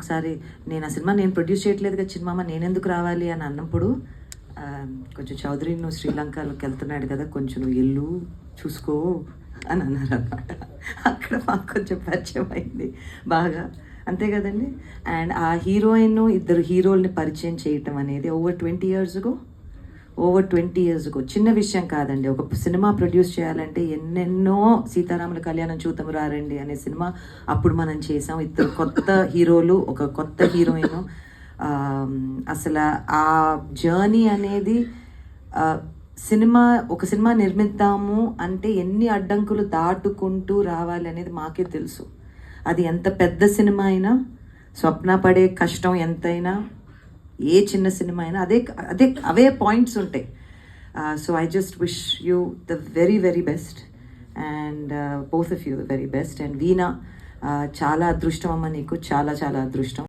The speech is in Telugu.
ఒకసారి నేను ఆ సినిమా నేను ప్రొడ్యూస్ చేయట్లేదు కదా చిన్నమామ నేను ఎందుకు రావాలి అని అన్నప్పుడు కొంచెం చౌదరి నువ్వు శ్రీలంకలోకి వెళ్తున్నాడు కదా కొంచెం నువ్వు ఇల్లు చూసుకో అని అన్నారు అనమాట. అక్కడ మాకు కొంచెం పరిచయం అయింది బాగా, అంతే కదండి. అండ్ ఆ హీరోయిన్ ఇద్దరు హీరోల్ని పరిచయం చేయటం అనేది ఓవర్ 20 years ago చిన్న విషయం కాదండి. ఒక సినిమా ప్రొడ్యూస్ చేయాలంటే ఎన్నెన్నో సీతారాముల కళ్యాణం చూద్దాము రారండి అనే సినిమా అప్పుడు మనం చేసాం. ఇద్దరు కొత్త హీరోలు, ఒక కొత్త హీరోయిన్. అసలు ఆ జర్నీ అనేది ఒక సినిమా నిర్మిద్దాము అంటే ఎన్ని అడ్డంకులు దాటుకుంటూ రావాలి అనేది మాకే తెలుసు. అది ఎంత పెద్ద సినిమా అయినా, స్వప్న పడే కష్టం ఎంతైనా, ఏ చిన్న సినిమా అయినా అవే పాయింట్స్ ఉంటాయి. So I just wish you the very very best and both of you the very best. And Veena చాలా అదృష్టం అమ్మ, నీకు చాలా చాలా అదృష్టం.